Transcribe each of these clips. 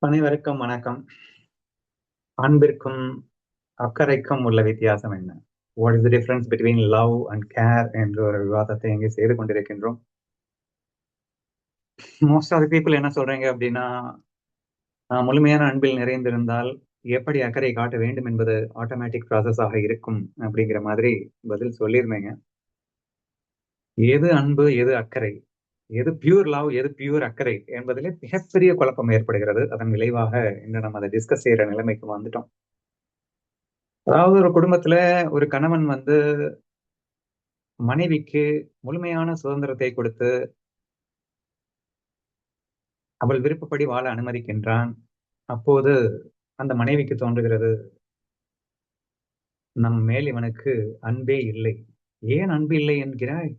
அனைவருக்கும் வணக்கம். அன்பிற்கும் அக்கறைக்கும் உள்ள வித்தியாசம் என்ன? What is the difference between love and care என்ற ஒரு விவாதத்தை இங்கே செய்து கொண்டிருக்கின்றோம். மோஸ்ட் ஆஃப் த பீப்புள் என்ன சொல்றீங்க அப்படின்னா, முழுமையான அன்பில் நிறைந்திருந்தால் எப்படி அக்கறை காட்ட வேண்டும் என்பது ஆட்டோமேட்டிக் ப்ராசஸாக இருக்கும் அப்படிங்கிற மாதிரி பதில் சொல்லியிருந்தீங்க. எது அன்பு, எது அக்கறை, எது பியூர் லவ், எது பியூர் அக்கறை என்பதிலே மிகப்பெரிய குழப்பம் ஏற்படுகிறது. அதன் விளைவாக இன்று நம்ம அதை டிஸ்கஸ் செய்யற நிலைமைக்கு வந்துட்டோம். அதாவது ஒரு குடும்பத்துல ஒரு கணவன் மனைவிக்கு முழுமையான சுதந்திரத்தை கொடுத்து அவள் விருப்பப்படி வாழ அனுமதிக்கின்றான். அப்போது அந்த மனைவிக்கு தோன்றுகிறது, நம் மேல் இவனுக்கு அன்பே இல்லை. ஏன் அன்பு இல்லை என்கிறாய்?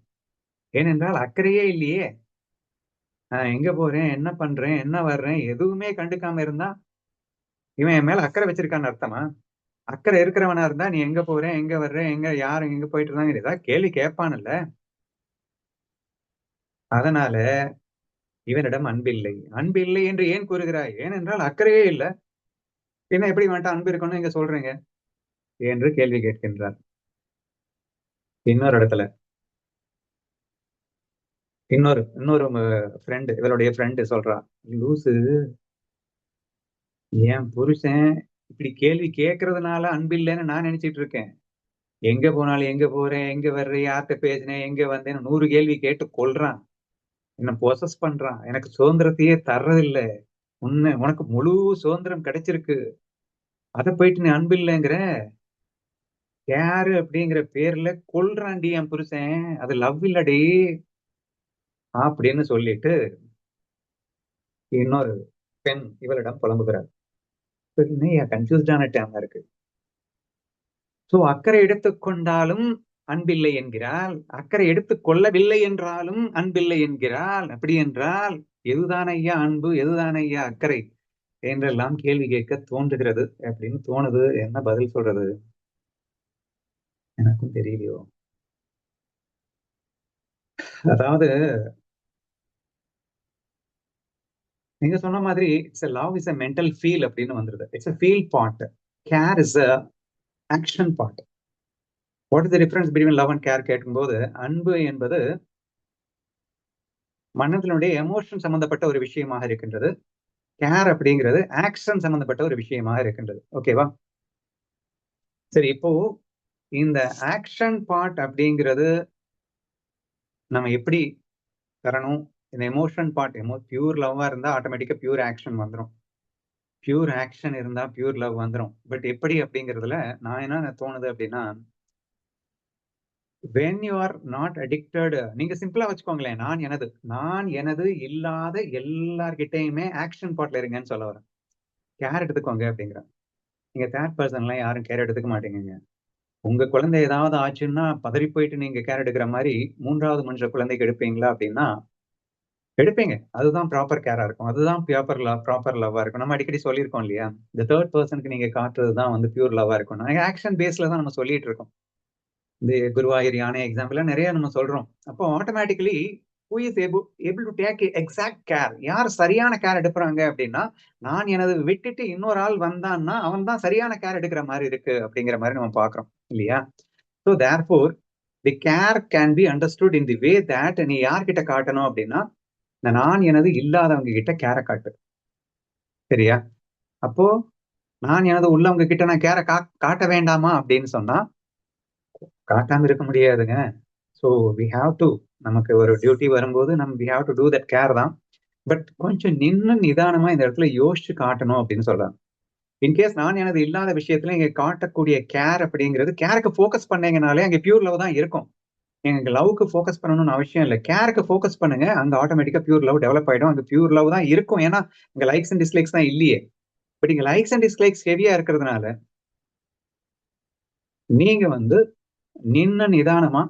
ஏனென்றால் அக்கறையே இல்லையே. நான் எங்க போறேன், என்ன பண்றேன், என்ன வர்றேன், எதுவுமே கண்டுக்காம இருந்தா இவன் என் மேல அக்கறை வச்சிருக்கான்னு அர்த்தமா? அக்கறை இருக்கிறவனா இருந்தா நீ எங்க போறேன், எங்க வர்றேன், எங்க யாரு எங்க போயிட்டு இருந்தாங்க ஏதாவது கேள்வி கேட்பான்ல. அதனால இவனிடம் அன்பில்லை. அன்பில்லை என்று ஏன் கூறுகிறாய்? ஏனென்றால் அக்கறையே இல்லை. பின்ன எப்படி வேண்டாம் அன்பு இருக்கணும்னு இங்க சொல்றீங்க என்று கேள்வி கேட்கின்றார். இன்னொரு இடத்துல இன்னொரு இன்னொரு ஃப்ரெண்டு, இவளுடைய ஃப்ரெண்டு சொல்றா, லூசு, என் புருஷன் இப்படி கேள்வி கேட்கறதுனால அன்பில்லைன்னு நான் நினைச்சிட்டு இருக்கேன். எங்க போனாலும் எங்க போறேன், எங்க வர்றேன், யார்கிட்ட பேசினேன், எங்க வந்தேன் 100 கேள்வி கேட்டு கொல்றான். என்ன பொசஸ் பண்றான். எனக்கு சுதந்திரத்தையே தர்றதில்ல. உனக்கு முழு சுதந்திரம் கிடைச்சிருக்கு. அதை போயிட்டு நீ அன்பில்லைங்கிற. கேரு அப்படிங்கிற பேர்ல கொல்றான்டி என் புருஷன். அது லவ் இல்லடி அப்படின்னு சொல்லிட்டு இன்னொரு பெண் இவளிடம் புலம்புகிறார். கன்ஃபியூஸ்டான டேமா இருக்கு. சோ அக்கறை எடுத்துக்கொண்டாலும் அன்பில்லை என்கிறாள், அக்கறை எடுத்துக் கொள்ளவில்லை என்றாலும் அன்பில்லை என்கிறாள். அப்படி என்றால் எதுதான் ஐயா அன்பு, எதுதான் ஐயா அக்கறை என்றெல்லாம் கேள்வி கேட்க தோன்றுகிறது அப்படின்னு தோணுது. என்ன பதில் சொல்றது எனக்கும் தெரியலையோ. அதாவது நீங்க சொன்ன மாதிரி it's love is a mental feel அப்படின்னு வந்துருது. It's a feel part. Care is a action part. What is the difference between love and care கேட்கும்போது, அன்பு என்பது மனதினுடைய எமோஷன் சம்பந்தப்பட்ட ஒரு விஷயமாக இருக்கின்றது. கேர் அப்படிங்கிறது ஆக்ஷன் சம்பந்தப்பட்ட ஒரு விஷயமாக இருக்கின்றது. ஓகேவா? சரி, இப்போ இந்த ஆக்ஷன் பார்ட் அப்படிங்கிறது நம்ம எப்படி தரணும்? இந்த எமோஷன் பார்ட், பியூர் லவ்வா இருந்தா ஆட்டோமேட்டிக்கா பியூர் ஆக்ஷன் வந்துடும். பியூர் ஆக்ஷன் இருந்தா பியூர் லவ் வந்துடும். பட் எப்படி அப்படிங்கிறதுல நான் என்ன தோணுது அப்படின்னா, when you are not addicted, நீங்க சிம்பிளா வச்சுக்கோங்களேன், நான் எனது இல்லாத எல்லார்கிட்டையுமே ஆக்ஷன் பார்ட்ல இருங்கன்னு சொல்ல வரேன். கேர் எடுத்துக்கோங்க அப்படிங்கிறேன். நீங்க தேர்ட் பர்சன்லாம் யாரும் கேர் எடுத்துக்க மாட்டீங்க. உங்க குழந்தை ஏதாவது ஆச்சுன்னா பதறி போயிட்டு நீங்க கேர் எடுக்கிற மாதிரி 3வது மனுஷ குழந்தைக்கு எடுப்பீங்களா அப்படின்னா எடுப்பீங்க. அதுதான் ப்ராப்பர் கேரா இருக்கும். அதுதான் ப்ராப்பர் லவ்வா இருக்கும். நம்ம அடிக்கடி சொல்லியிருக்கோம் இல்லையா, இந்த தேர்ட் பர்சனுக்கு நீங்க காட்டுறதுதான் பியூர் லவ்வா இருக்கும். ஆக்ஷன் பேஸ்ல தான் நம்ம சொல்லிட்டு இருக்கோம். இந்த குருவாயூர் யானை எக்ஸாம்பிளா நிறைய நம்ம சொல்றோம். அப்போ automatically who is able to take exact care, யார் சரியான கேர் எடுக்கிறாங்க அப்படின்னா, நான் எனது விட்டுட்டு இன்னொரு ஆள் வந்தான்னா அவன் தான் சரியான கேர் எடுக்கிற மாதிரி இருக்கு அப்படிங்கிற மாதிரி நம்ம பாக்குறோம் இல்லையா? So therefore the care can be understood in the way that நீ யார்கிட்ட காட்டணும் அப்படின்னா, நான் எனது இல்லாதவங்க கிட்ட கேரை காட்டு. சரியா? அப்போ நான் எனது உள்ளவங்க கிட்ட நான் கேரை காட்ட வேண்டாமா அப்படின்னு சொன்னா காட்டாம இருக்க முடியாதுங்க. ஸோ வி ஹாவ் டு, நமக்கு ஒரு டியூட்டி வரும்போது we have to do that care தான். பட் கொஞ்சம் நின்று நிதானமா இந்த இடத்துல யோசிச்சு காட்டணும் அப்படின்னு சொல்றாங்க. இன்கேஸ் நான் எனது இல்லாத விஷயத்துல இங்க காட்டக்கூடிய கேர் அப்படிங்கிறது, கேருக்கு ஃபோக்கஸ் பண்ணீங்கனாலே அங்க பியூர் லவ் தான் இருக்கும். எங்க லவ்க்கு ஃபோக்கஸ் பண்ணணும்னு அவசியம் இல்லை. கேருக்கு ஃபோக்கஸ் பண்ணுங்க, அங்க ஆட்டோமேட்டிக்கா பியூர் லவ் டெவலப் ஆயிடும். அங்க பியூர் லவ் தான் இருக்கும். ஏன்னா இங்க லைக்ஸ் அண்ட் டிஸ்லைக்ஸ் தான் இல்லையே. பட் இங்க லைக்ஸ் அண்ட் டிஸ்லைக்ஸ் ஹெவியா இருக்கிறதுனால நீங்க நின்று நிதானமா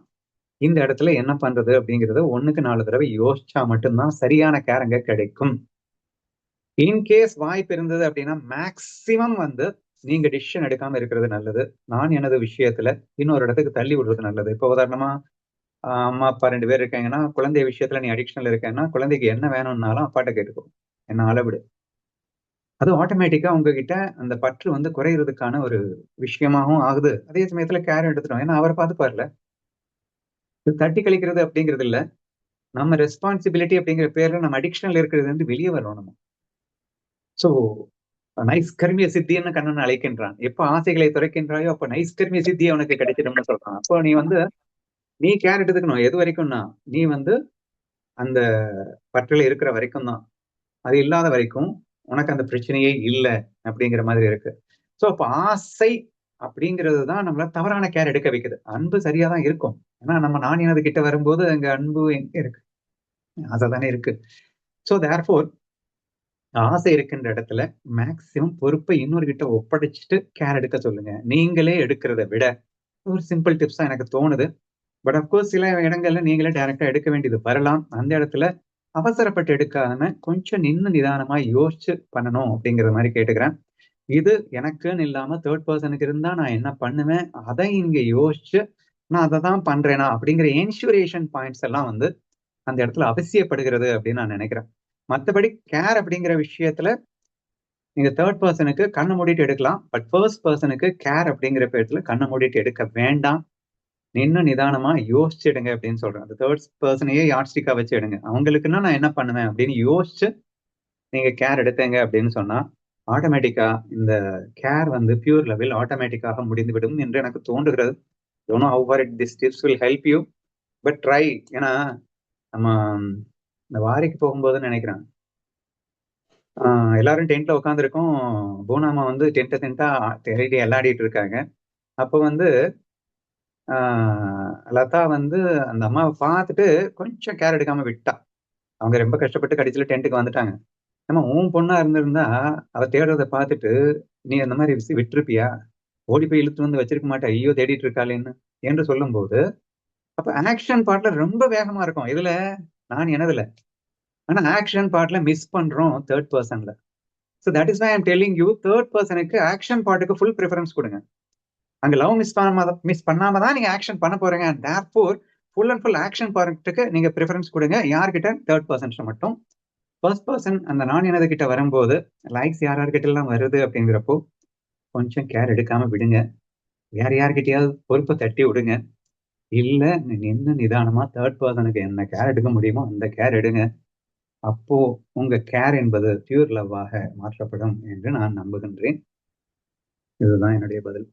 இந்த இடத்துல என்ன பண்றது அப்படிங்கறத 1க்கு 4 தடவை யோசிச்சா மட்டும்தான் சரியான கேரங்க கிடைக்கும். இன்கேஸ் வாய்ப்பு இருந்தது அப்படின்னா மேக்சிமம் நீங்க டிசிஷன் எடுக்காம இருக்கிறது நல்லது. நான் எனது விஷயத்துல இன்னொரு இடத்துக்கு தள்ளி விடுறது நல்லது. இப்போ உதாரணமா அம்மா அப்பா 2 பேர் இருக்காங்கன்னா, குழந்தை விஷயத்துல நீ அடிக்ஷன்ல இருக்கேன்னா, குழந்தைக்கு என்ன வேணும்னாலும் அப்பாட்ட கேட்டுக்கோ, என்ன அளவிடு. அது ஆட்டோமேட்டிக்கா உங்ககிட்ட அந்த பற்று வந்து குறையிறதுக்கான ஒரு விஷயமாகவும் ஆகுது. அதே சமயத்துல கேர் எடுத்துட்டோம், ஏன்னா அவர் பார்த்துப்பார்ல. இது தட்டி கழிக்கிறது அப்படிங்கிறது இல்ல, நம்ம ரெஸ்பான்சிபிலிட்டி அப்படிங்கிற பேர்ல நம்ம அடிக்ஷன்ல இருக்கிறது வந்து வெளியே வரணும் நம்ம. சோ நைஸ்கர்மிய சித்தின்னு கண்ணன் அழைக்கின்றான். எப்ப ஆசைகளை துறைக்கின்றாயோ அப்ப நைஸ்கர்மிய சித்தி அவனுக்கு கிடைச்சிடும்னு சொல்றான். அப்போ நீ கேர் எடுத்துக்கணும். எது வரைக்கும்னா, நீ வந்து அந்த பற்றில இருக்கிற வரைக்கும் தான். அது இல்லாத வரைக்கும் உனக்கு அந்த பிரச்சனையே இல்லை அப்படிங்கிற மாதிரி இருக்கு. சோ அப்ப ஆசை அப்படிங்கிறது தான் நம்மள தவறான கேர் எடுக்க வைக்குது. அன்பு சரியா தான் இருக்கும். ஏன்னா நம்ம நான் எனது கிட்ட வரும்போது அங்க அன்பு எங்க இருக்கு? அதுதானே இருக்கு. சோ தேர்ஃபோர் ஆசை இருக்கின்ற இடத்துல மேக்சிமம் பொறுப்பை இன்னொரு கிட்ட ஒப்படைச்சிட்டு கேர் எடுக்க சொல்லுங்க. நீங்களே எடுக்கிறத விட ஒரு சிம்பிள் டிப்ஸ் தான் எனக்கு தோணுது. பட் அப்கோர்ஸ் சில இடங்கள்ல நீங்களே டைரக்டா எடுக்க வேண்டியது வரலாம். அந்த இடத்துல அவசரப்பட்டு எடுக்காம கொஞ்சம் நின்னு நிதானமா யோசிச்சு பண்ணணும் அப்படிங்கிற மாதிரி கேட்டுக்கிறேன். இது எனக்குன்னு இல்லாம தேர்ட் பர்சனுக்கு இருந்தா நான் என்ன பண்ணுவேன், அதை இங்க யோசிச்சு நான் அதை தான் பண்றேனா அப்படிங்கிற என்ஷூரேஷன் பாயிண்ட்ஸ் எல்லாம் வந்து அந்த இடத்துல அவசியப்படுகிறது அப்படின்னு நான் நினைக்கிறேன். மற்றபடி கேர் அப்படிங்கிற விஷயத்துல நீங்க தேர்ட் பர்சனுக்கு கண்ணை மூடிட்டு எடுக்கலாம். பட் ஃபர்ஸ்ட் பர்சனுக்கு கேர் அப்படிங்கிற பேர்ல கண்ணை மூடிட்டு எடுக்க வேண்டாம். நின்னு நிதானமா யோசிச்சு எடுங்க அப்படின்னு சொல்றேன். அந்த தேர்ட் பர்சனையே யாட்ஸ்டிக்கா வச்சு எடுங்க. அவங்களுக்குன்னா நான் என்ன பண்ணுவேன் அப்படின்னு யோசிச்சு நீங்க கேர் எடுத்தீங்க அப்படின்னு சொன்னா ஆட்டோமேட்டிக்கா இந்த கேர் வந்து பியூர் லெவல் ஆட்டோமேட்டிக்காக முடிந்துவிடும் என்று எனக்கு தோன்றுகிறது. Don't know how for it this tips will help you, but try. ஏன்னா நம்ம இந்த வாரிக்கு போகும்போதுன்னு நினைக்கிறேன், எல்லாரும் டென்ட்ல உட்காந்துருக்கோம். பூனாமா வந்து டென்ட்டா தேடி எல்லாடிட்டு இருக்காங்க. அப்போ வந்து லதா வந்து அந்த அம்மாவை பார்த்துட்டு கொஞ்சம் கேர் எடுக்காம விட்டா. அவங்க ரொம்ப கஷ்டப்பட்டு கடைசியில டென்ட்டுக்கு வந்துட்டாங்க. நம்ம உன் பொண்ணா இருந்திருந்தா அவ தேடுறத பார்த்துட்டு நீ அந்த மாதிரி விட்டுருப்பியா? ஓடி போய் இழுத்து வந்து வச்சிருக்க மாட்டே, ஐயோ தேடிட்டு இருக்காளேன்னு என்று சொல்லும்போது, அப்ப ஆக்ஷன் பார்ட்ல ரொம்ப வேகமா இருக்கும். இதுல நான் எனதுல, ஆனா ஆக்ஷன் பார்ட்ல மிஸ் பண்றோம் தேர்ட் பர்சன்ல. So that is why I'm telling you, third பர்சனுக்கு ஆக்ஷன் பார்ட்டுக்கு ஃபுல் ப்ரிஃபரன்ஸ் கொடுங்க. அங்க லவ் மிஸ் பண்ணாம தான் நீங்க ஆக்ஷன் பண்ண போறீங்க. Therefore full and full action பார்ட்டுக்கு நீங்க ப்ரிஃபரன்ஸ் கொடுங்க. யார்கிட்ட? தேர்ட் பர்சன்ஸ் மட்டும். ஃபர்ஸ்ட் பர்சன் அந்த நான் எனது கிட்ட வரும்போது லைக்ஸ் யார்கிட்ட எல்லாம் வருது அப்படிங்கிறப்போ கொஞ்சம் கேர் எடுக்காம விடுங்க. வேற யார்கிட்டயாவது பொறுப்பை தட்டி விடுங்க. இல்ல நின்னு நிதானமா தேர்ட் பர்சனுக்கு என்ன கேர் எடுக்க முடியுமோ அந்த கேர் எடுங்க. அப்போ உங்க கேர் என்பது பியூர் லவ்வாக மாற்றப்படும் என்று நான் நம்புகின்றேன். இதுதான் என்னுடைய பதில்.